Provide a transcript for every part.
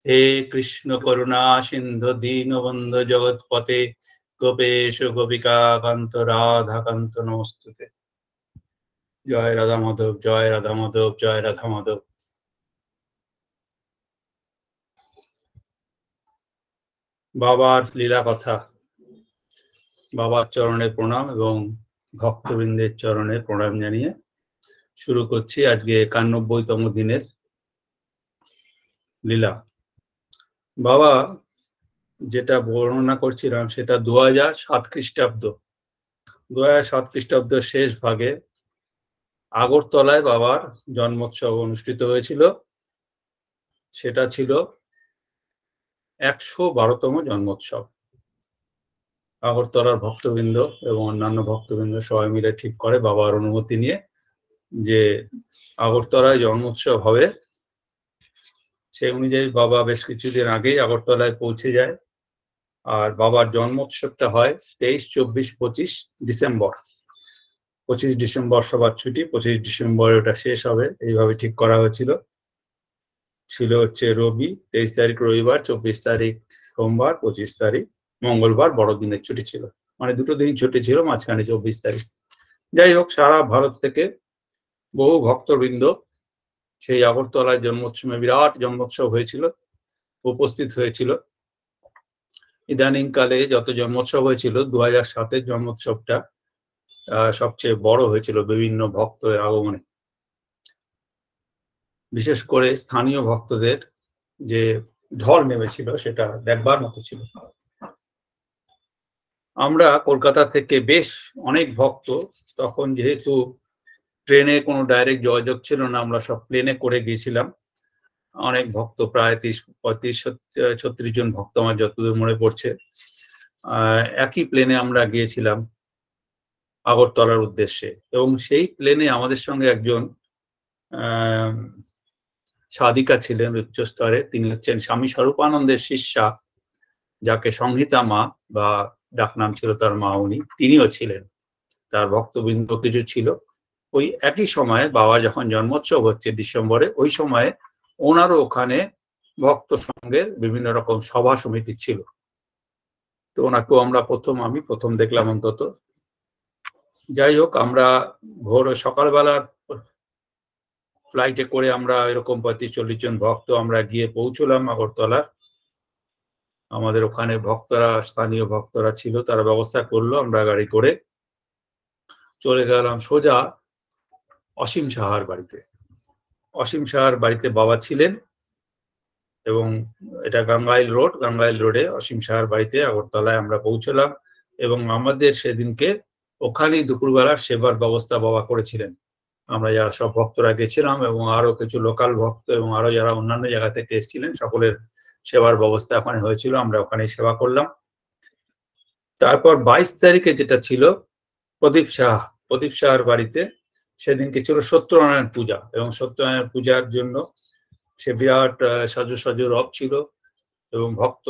हे कृष्ण करुणा सिंधु दीनबंधु जगत्पते गोपेश गोपिका कांत राधा कांत नमस्तुते। जय राधा माधव, जय राधा माधव, जय राधा माधव। बाबार लीला कथा, बाबार चरणे प्रणाम एवं भक्तबृंदेर चरणे प्रणाम जानिए शुरू करছি আজকে 91তম দিনের লীলা। বাবা যেটা বর্ণনা করছিলাম সেটা 2007 খ্রিস্টাব্দ 2007 খ্রিস্টাব্দের শেষ ভাগে আগরতলায় বাবার জন্মোৎসব অনুষ্ঠিত হয়েছিল। সেটা ছিল 112তম জন্মোৎসব। আগরতলার ভক্তবৃন্দ এবং অন্যান্য ভক্তবৃন্দ সবাই মিলে ঠিক করে বাবার অনুমতি নিয়ে যে আগরতলায় জন্মোৎসব হবে। সেই অনুযায়ী বাবা বেশ কিছুদিন আগেই আগরতলায় পৌঁছে যায়। আর বাবার জন্মোৎসবটা হয় 23, 24, 25 ডিসেম্বর। 25 ডিসেম্বর সবার ছুটি, 25 ডিসেম্বর ওটা শেষ হবে, এইভাবে ঠিক করা হয়েছিল। ছিল হচ্ছে রবি, 23 তারিখ রবিবার, 24 তারিখ সোমবার, 25 তারিখ মঙ্গলবার বড়দিনের ছুটি ছিল, মানে দুটো দিন ছুটি ছিল, মাঝখানে 24 তারিখ। যাই হোক, সারা ভারত থেকে বহু ভক্তবৃন্দ সেই আগরতলায় জন্মোৎসবে, বিরাট জন্মোৎসব হয়েছিল, উপস্থিত হয়েছিল। ইদানিং কালে যত জন্মোৎসব হয়েছিল 2007-এর জন্মোৎসবটা সবচেয়ে বড় হয়েছিল বিভিন্ন ভক্তের আগমনে। বিশেষ করে স্থানীয় ভক্তদের যে ঢল নেমেছিল সেটা দেখবার মতো ছিল। আমরা কলকাতা থেকে বেশ অনেক ভক্ত, তখন যেহেতু ট্রেনে কোনো ডাইরেক্ট যোগাযোগ ছিল না, আমরা সব প্লেনে করে গিয়েছিলাম। অনেক ভক্ত, প্রায় 30, 35, 36 জন ভক্ত আমার যতদূর মনে পড়ছে। একই প্লেনে আমরা গিয়েছিলাম আগরতলার উদ্দেশ্যে, এবং সেই প্লেনে আমাদের সঙ্গে একজন সাধিকা ছিলেন উচ্চস্তরে। তিনি হচ্ছেন স্বামী স্বরূপানন্দের শিষ্যা, যাকে সংহিতা মা বা ডাকনাম ছিল তার মা, তিনিও ছিলেন। তার ভক্তবৃন্দ কিছু ছিল। ওই একই সময়ে বাবা যখন জন্মোৎসব হচ্ছে ডিসেম্বরে, ওই সময়ে ওনারও ওখানে ভক্ত সঙ্গে বিভিন্ন রকম সভা সমিতি ছিল। তো ওনাকেও আমি প্রথম দেখলাম অন্তত। যাই হোক, আমরা ভোর সকালবেলার ফ্লাইটে করে আমরা এরকম 35-40 জন ভক্ত আমরা গিয়ে পৌঁছলাম আগরতলা। আমাদের ওখানে ভক্তরা, স্থানীয় ভক্তরা ছিল, তারা ব্যবস্থা করলো। আমরা গাড়ি করে চলে গেলাম সোজা অসীম সাহার বাড়িতে। অসীম সাহার বাড়িতে বাবা ছিলেন, এবং এটা গাঙ্গাইল রোডে অসীম সাহার বাড়িতে আগরতলায় আমরা পৌঁছলাম। এবং আমাদের সেদিনকে ওখানেই দুপুরবেলার সেবার ব্যবস্থা বাবা করেছিলেন। আমরা যারা সব ভক্তরা গেছিলাম এবং আরো কিছু লোকাল ভক্ত এবং আরো যারা অন্যান্য জায়গা থেকে এসেছিলেন, সকলের সেবার ব্যবস্থা ওখানে হয়েছিল, আমরা ওখানেই সেবা করলাম। তারপর 22 তারিখে যেটা ছিল প্রদীপ সাহার বাড়িতে, সেদিনকে ছিল সত্যনারায়ণ পূজা, এবং সত্যনারায়ণ পূজার জন্য সে বিরাট সাজু রব ছিল, এবং ভক্ত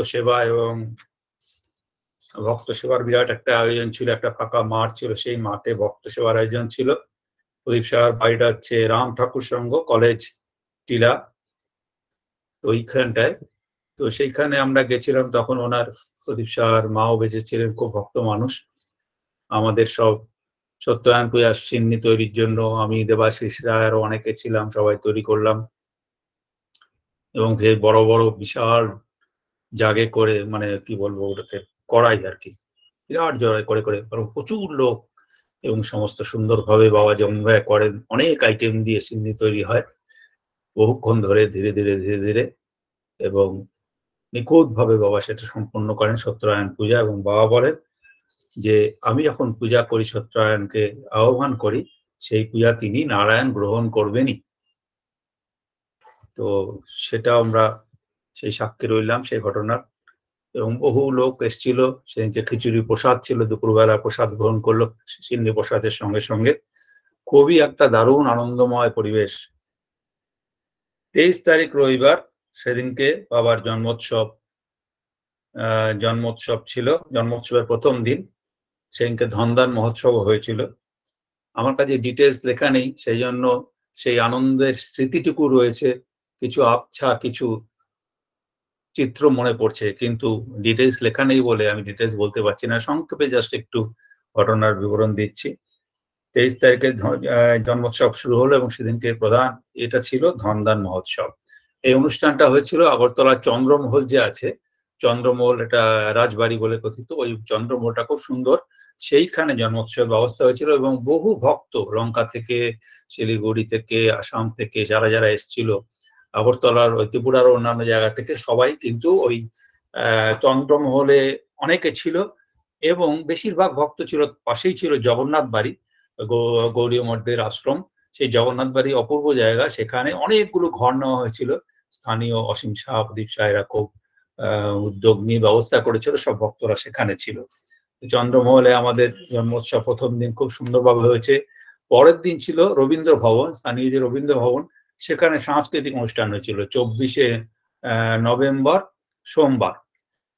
সেবার বিরাট একটা আয়োজন ছিল। একটা ফাঁকা মাঠ ছিল, সেই মাঠে ভক্ত সেবার আয়োজন ছিল। প্রদীপ সাহার বাড়িটা হচ্ছে রাম ঠাকুর সংঘ কলেজ টিলা, ওইখানটায়। তো সেইখানে আমরা গেছিলাম, তখন ওনার প্রদীপ সাহার মাও বেঁচে ছিলেন, খুব ভক্ত মানুষ। আমাদের সব সত্যনারায়ণ পূজার সিন্নি তৈরির জন্য আমি, দেবাশিস রায়, আরো অনেকে ছিলাম, সবাই তৈরি করলাম। এবং যে বড় বড় বিশাল জাগে করে, মানে কি বলবো ওটাকে, কড়াই আর কি, বিরাট জড়াই করে করে, প্রচুর লোক, এবং সমস্ত সুন্দরভাবে বাবা জমভাবে করেন। অনেক আইটেম দিয়ে সিন্নি তৈরি হয় বহুক্ষণ ধরে, ধীরে ধীরে, এবং নিখুঁত ভাবে বাবা সেটা সম্পন্ন করেন সত্যনারায়ণ পূজা। এবং বাবা বলেন যে আমি যখন পূজা করি, সত্যনারায়ণকে আহ্বান করি, সেই পূজা তিনি নারায়ণ গ্রহণ করবেনই। তো সেটা আমরা সেই সাক্ষী রইলাম সেই ঘটনার। এবং বহু লোক এসেছিল সেদিনকে, খিচুড়ি প্রসাদ ছিল, দুপুরবেলা প্রসাদ গ্রহণ করলো সিন্নি প্রসাদের সঙ্গে সঙ্গে। খুবই একটা দারুণ আনন্দময় পরিবেশ। 23 তারিখ রবিবার, সেদিনকে বাবার জন্মোৎসব ছিল, জন্মোৎসবের প্রথম দিন। সেদিনকে ধনদান মহোৎসব হয়েছিল। আমার কাছে ডিটেলস লেখা নেই, সেই জন্য সেই আনন্দের স্মৃতিটুকু রয়েছে, কিছু আবছা, কিছু চিত্র মনে পড়ছে, কিন্তু ডিটেইলস লেখা নেই বলে আমি ডিটেইলস বলতে পারছি না। সংক্ষেপে জাস্ট একটু ঘটনার বিবরণ দিচ্ছি। 23 তারিখে জন্মোৎসব শুরু হলো এবং সেদিনকে প্রধান এটা ছিল ধনদান মহোৎসব। এই অনুষ্ঠানটা হয়েছিল আগরতলার চন্দ্রমহল যে আছে, চন্দ্রমহল এটা রাজবাড়ি বলে কথিত, ওই চন্দ্রমহলটা খুব সুন্দর। সেইখানে জন্মোৎসবের ব্যবস্থা হয়েছিল এবং বহু ভক্ত লঙ্কা থেকে, শিলিগুড়ি থেকে, আসাম থেকে যারা যারা এসেছিল, আগরতলার ওই ত্রিপুরার অন্যান্য জায়গা থেকে সবাই কিন্তু ওই চন্দ্রমহলে অনেকে ছিল এবং বেশিরভাগ ভক্ত ছিল। পাশেই ছিল জগন্নাথ বাড়ি, গৌরীয় মঠদের আশ্রম। সেই জগন্নাথ বাড়ি অপূর্ব জায়গা, সেখানে অনেকগুলো ঘর নেওয়া হয়েছিল। স্থানীয় অসীম শাহ, প্রদীপ শাহ এরা খুব উদ্যোগ নিয়ে ব্যবস্থা করেছিল, সব ভক্তরা সেখানে ছিল। চন্দ্রমহলে আমাদের জন্মোৎসব প্রথম দিন খুব সুন্দরভাবে হয়েছে। পরের দিন ছিল রবীন্দ্র ভবন, স্থানীয় যে রবীন্দ্র ভবন, সেখানে সাংস্কৃতিক অনুষ্ঠান হয়েছিল 24শে নভেম্বর সোমবার।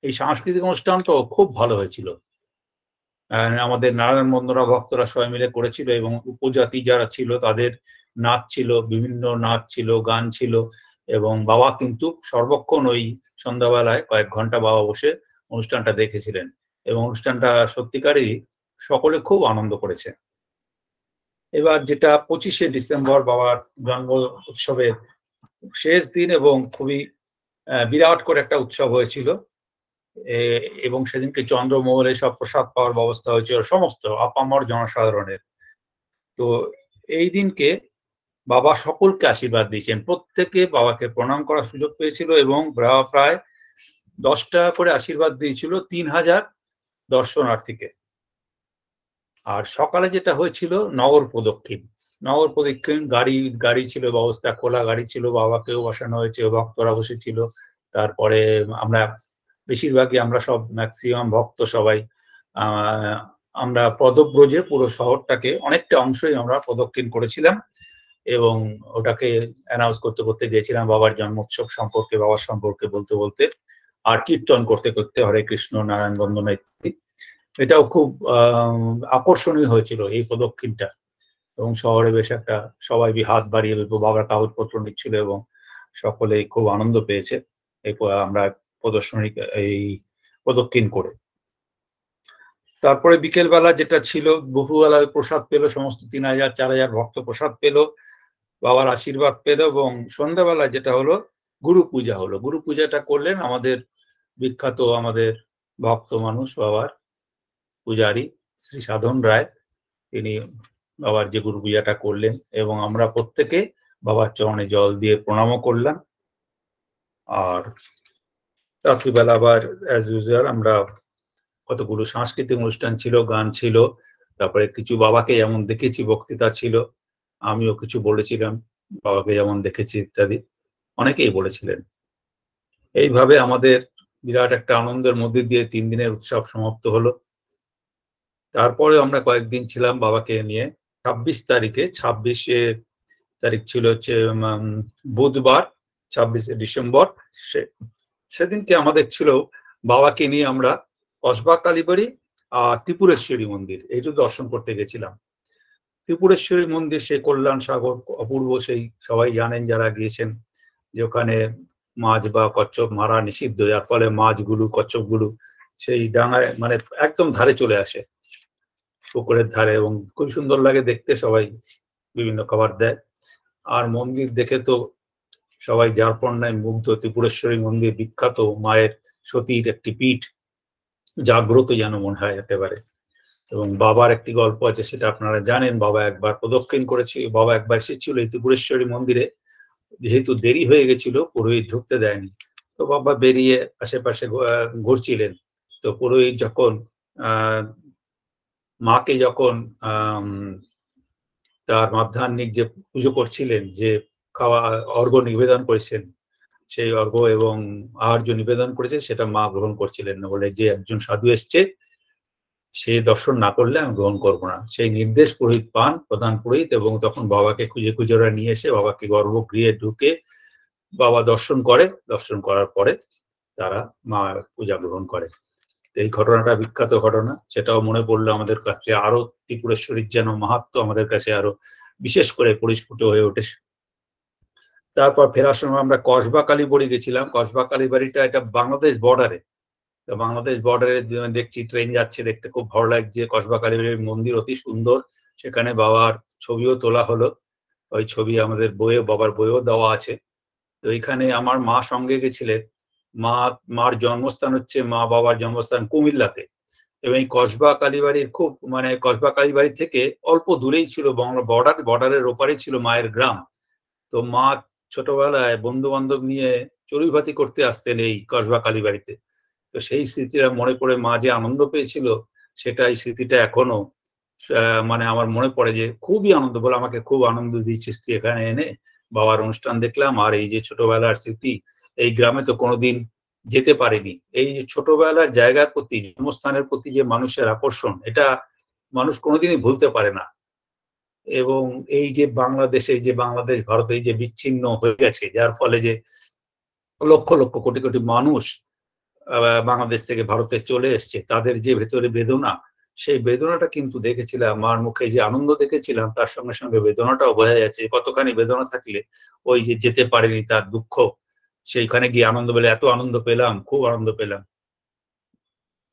এই সাংস্কৃতিক অনুষ্ঠানটা খুব ভালো হয়েছিল। আমাদের নারায়ণ বন্দনা ভক্তরা সবাই মিলে করেছিল এবং উপজাতি যারা ছিল তাদের নাচ ছিল, বিভিন্ন নাচ ছিল, গান ছিল এবং বাবা কিন্তু সর্বক্ষণ ওই সন্ধ্যাবেলায় কয়েক ঘন্টা বাবা বসে অনুষ্ঠানটা দেখেছিলেন এবং অনুষ্ঠানটা সত্যিকারই সকলে খুব আনন্দ করেছে। এবার যেটা 25শে ডিসেম্বর বাবার জন্ম উৎসবের শেষ দিন এবং খুবই বিরাট করে একটা উৎসব হয়েছিল এবং সেদিনকে চন্দ্রমহলে সব প্রসাদ পাওয়ার ব্যবস্থা হয়েছিল সমস্ত আপামর জনসাধারণের। তো এই দিনকে বাবা সকলকে আশীর্বাদ দিয়েছেন, প্রত্যেকে বাবাকে প্রণাম করার সুযোগ পেয়েছিল এবং প্রায় 10 টাকা করে আশীর্বাদ দিয়েছিল 3000 দর্শনার্থীকে। আর সকালে যেটা হয়েছিল নগর প্রদক্ষিণ, নগর প্রদক্ষিণ গাড়ি ছিল ব্যবস্থা, খোলা গাড়ি ছিল, বাবাকেও বসানো হয়েছে, ভক্তরা বসেছিল। তারপরে আমরা বেশিরভাগই আমরা সব ম্যাক্সিমাম ভক্ত সবাই আমরা পদব্রজে পুরো শহরটাকে অনেকটা অংশই আমরা প্রদক্ষিণ করেছিলাম এবং ওটাকে অ্যানাউন্স করতে করতে গিয়েছিলাম বাবার জন্মোৎসব সম্পর্কে, বাবার সম্পর্কে বলতে বলতে, আর কীর্তন করতে করতে হরে কৃষ্ণ, নারায়ণ বন্দনা ইত্যাদি। এটাও খুব আকর্ষণীয় হয়েছিল এই প্রদক্ষিণটা এবং শহরে বেশ একটা সবাই হাত বাড়িয়ে বাবার কাগজপত্র নিচ্ছিল এবং সকলেই খুব আনন্দ পেয়েছে এই আমরা এই প্রদক্ষিণ করে। তারপরে বিকেল বেলা যেটা ছিল, বহুবেলায় প্রসাদ পেল, সমস্ত 3000-4000 ভক্ত প্রসাদ পেল, বাবার আশীর্বাদ পেল এবং সন্ধ্যাবেলা যেটা হলো গুরু পূজা হলো। গুরু পূজাটা করলেন আমাদের বিখ্যাত, আমাদের ভক্ত মানুষ, বাবার পূজারী শ্রী সাধন রায়, তিনি বাবার যে গুরু পূজাটা করলেন এবং আমরা প্রত্যেকে বাবার চরণে জল দিয়ে প্রণামও করলাম। আর রাত্রিবেলা আবার অ্যাজ ইউজুয়াল আমরা কতগুলো সাংস্কৃতিক অনুষ্ঠান ছিল, গান ছিল, তারপরে কিছু বাবাকে যেমন দেখেছি বক্তৃতা ছিল, আমিও কিছু বলেছিলাম বাবাকে যেমন দেখেছি ইত্যাদি, অনেকেই বলেছিলেন। এইভাবে আমাদের বিরাট একটা আনন্দের মধ্যে দিয়ে 3 দিনের উৎসব সমাপ্ত হলো। তারপরে আমরা কয়েকদিন ছিলাম বাবাকে নিয়ে। 26 তারিখ ছিল হচ্ছে বুধবার, 26শে ডিসেম্বর। সেদিনকে আমাদের ছিল বাবাকে নিয়ে আমরা কসবা কালীবাড়ি আর ত্রিপুরেশ্বরী মন্দির এইটু দর্শন করতে গেছিলাম। ত্রিপুরেশ্বরী মন্দির সেই কল্যাণ সাগর অপূর্ব, সেই সবাই জানেন যারা গিয়েছেন যে ওখানে মাছ বা কচ্ছপ মারা নিষিদ্ধ, যার ফলে মাছগুলো কচ্ছপগুলো সেই ডাঙায় মানে একদম ধারে চলে আসে, পুকুরের ধারে, এবং খুব সুন্দর লাগে দেখতে, সবাই বিভিন্ন খাবার দেয়। আর মন্দির দেখে তো সবাই যারপন্নায় মুগ্ধ। ত্রিপুরেশ্বরী মন্দির বিখ্যাত, মায়ের সতীর একটি পীঠ, জাগ্রত যেন মনে হয় একেবারে। এবং বাবার একটি গল্প আছে, সেটা আপনারা জানেন। বাবা একবার প্রদক্ষিণ করেছে, বাবা একবার এসেছিল এই ত্রিপুরেশ্বরী মন্দিরে, যেহেতু দেরি হয়ে গেছিল পুরোহিত ঢুকতে দেয়নি, তো বাবা বেরিয়ে আশেপাশে ঘুরছিলেন। তো পুরোহিত যখন মাকে যখন তার মাধ্যাহ্নিক যে পুজো করছিলেন, যে খাওয়া অর্ঘ্য নিবেদন করেছেন, সেই অর্ঘ্য এবং আহার্য নিবেদন করেছে, সেটা মা গ্রহণ করছিলেন না, বলে যে একজন সাধু এসছে, সে দর্শন না করলে আমি গ্রহণ করবো না। সেই নির্দেশ পুরোহিত পান, প্রধান পুরোহিত, এবং তখন বাবাকে খুঁজে খুঁজে ওরা নিয়ে এসে বাবাকে গর্ভগৃহে ঢুকে বাবা দর্শন করে, দর্শন করার পরে তারা মা পূজা গ্রহণ করে। এই ঘটনাটা বিখ্যাত ঘটনা, সেটাও মনে পড়লো আমাদের কাছে আরো ত্রিপুরেশ্বরীর যেন মাহাত্ম্য আমাদের কাছে আরো বিশেষ করে পরিস্ফুট হয়ে ওঠে। তারপর ফেরার সময় আমরা কসবা কালীবাড়ি গেছিলাম। কসবা কালীবাড়িটা এটা বাংলাদেশ বর্ডারে। তো বাংলাদেশ বর্ডারে দেখছি ট্রেন যাচ্ছে, দেখতে খুব ভালো লাগছে। কসবা কালীবাড়ির মন্দির অতি সুন্দর, সেখানে বাবার ছবিও তোলা হলো। ওই ছবি আমাদের বইয়ে, বাবার বইয়েও দেওয়া আছে। তো এইখানে আমার মা সঙ্গে গেছিলেন। মার জন্মস্থান হচ্ছে, মা বাবার জন্মস্থান কুমিল্লাতে। এবং এই কসবা কালীবাড়ির খুব মানে কসবা কালীবাড়ি থেকে অল্প দূরেই ছিল বাংলা বর্ডারের ওপারে ছিল মায়ের গ্রাম। তো মা ছোটবেলায় বন্ধু বান্ধব নিয়ে চড়ুইভাতি করতে আসতেন এই কসবা কালীবাড়িতে। তো সেই স্মৃতিটা মনে পড়ে, মা যে আনন্দ পেয়েছিল সেটা, এই স্মৃতিটা এখনো মানে আমার মনে পড়ে যে খুবই আনন্দ, বলে আমাকে খুব আনন্দ দিচ্ছে স্ত্রী এখানে এনে। বাবার অনুষ্ঠান দেখলাম, আর এই যে ছোটবেলার স্মৃতি, এই গ্রামে তো কোনোদিন যেতে পারিনি। এই যে ছোটবেলার জায়গার প্রতি, জন্মস্থানের প্রতি যে মানুষের আকর্ষণ, এটা মানুষ কোনোদিনই ভুলতে পারে না। এবং এই যে বাংলাদেশে, যে বাংলাদেশ ভারত এই যে বিচ্ছিন্ন হয়ে গেছে, যার ফলে যে লক্ষ লক্ষ কোটি কোটি মানুষ বাংলাদেশ থেকে ভারতে চলে এসছে, তাদের যে ভেতরে বেদনা, সেই বেদনাটা কিন্তু দেখেছিলাম মার মুখে। যে আনন্দ দেখেছিলাম তার সঙ্গে সঙ্গে বেদনাটাও বোঝা যাচ্ছে। কতখানি বেদনা থাকলে ওই যে যেতে পারেনি তার দুঃখ, সেইখানে গিয়ে আনন্দ পেলে, এত আনন্দ পেলাম, খুব আনন্দ পেলাম।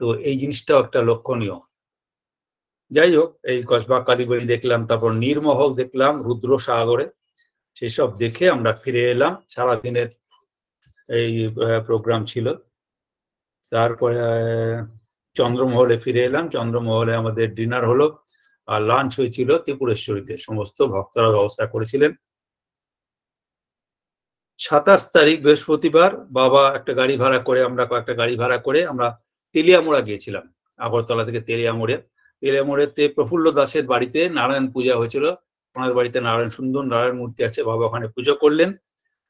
তো এই জিনিসটাও একটা লক্ষণীয়। যাই হোক, এই কসবা কালীবাড়ি দেখলাম, তারপর নীরমহল দেখলাম রুদ্র সাগরে। সেসব দেখে আমরা ফিরে এলাম। সারাদিনের এই প্রোগ্রাম ছিল। তারপরে চন্দ্রমহলে ফিরে এলাম। চন্দ্রমহলে আমাদের ডিনার হলো, আর লাঞ্চ হয়েছিল ত্রিপুরেশ্বরীতে। সমস্ত ভক্তরা ব্যবস্থা করেছিলেন। 27 তারিখ বৃহস্পতিবার বাবা একটা গাড়ি ভাড়া করে, আমরা কয়েকটা গাড়ি ভাড়া করে আমরা তেলিয়ামুড়া গিয়েছিলাম। আগরতলা থেকে তেলিয়ামুড়াতে প্রফুল্ল দাসের বাড়িতে নারায়ণ পূজা হয়েছিল। ওনার বাড়িতে নারায়ণ, সুন্দর নারায়ণ মূর্তি আছে, বাবা ওখানে পুজো করলেন।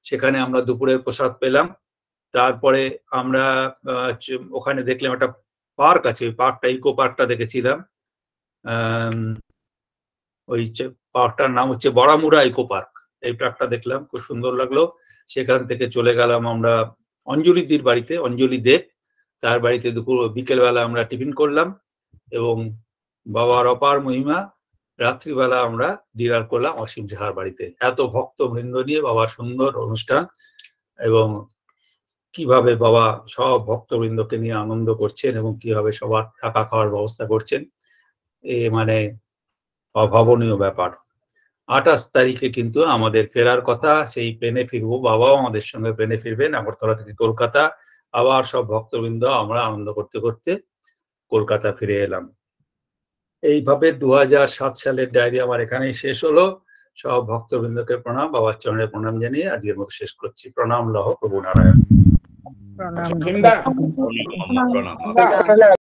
সেখানে আমরা দুপুরের প্রসাদ পেলাম। তারপরে আমরা ওখানে দেখলাম একটা পার্ক আছে, ওই পার্কটা, ইকো পার্কটা দেখেছিলাম। ওই পার্কটার নাম হচ্ছে বড়ামুড়া ইকো পার্ক। এই পার্কটা দেখলাম, খুব সুন্দর লাগলো। সেখান থেকে চলে গেলাম আমরা অঞ্জলিদির বাড়িতে, অঞ্জলি দেব, তার বাড়িতে বিকেলবেলা আমরা টিফিন করলাম। এবং বাবার অপার মহিমা, রাত্রিবেলা আমরা ডিনার করলাম অসীম ঝার বাড়িতে। এত ভক্তবৃন্দ নিয়ে বাবার সুন্দর অনুষ্ঠান, এবং কিভাবে বাবা সব ভক্তবৃন্দকে নিয়ে আনন্দ করছেন এবং কিভাবে সবার থাকা খাওয়ার ব্যবস্থা করছেন, মানে অভাবনীয় ব্যাপার। 28 তারিখে কিন্তু আমাদের ফেরার কথা, সেই প্লেনে ফিরবো, বাবাও আমাদের সঙ্গে প্লেনে ফিরবেন আগরতলা থেকে কলকাতা। আবার সব ভক্তবৃন্দ আমরা আনন্দ করতে করতে কলকাতা ফিরে এলাম। এইভাবে 2007 সালের ডায়েরি আমার এখানেই শেষ হলো। সব ভক্তবৃন্দকে প্রণাম, বাবার চরণে প্রণাম জানিয়ে আজকের মতো শেষ করছি। প্রণাম লহ প্রভু নারায়ণ। প্রণাম।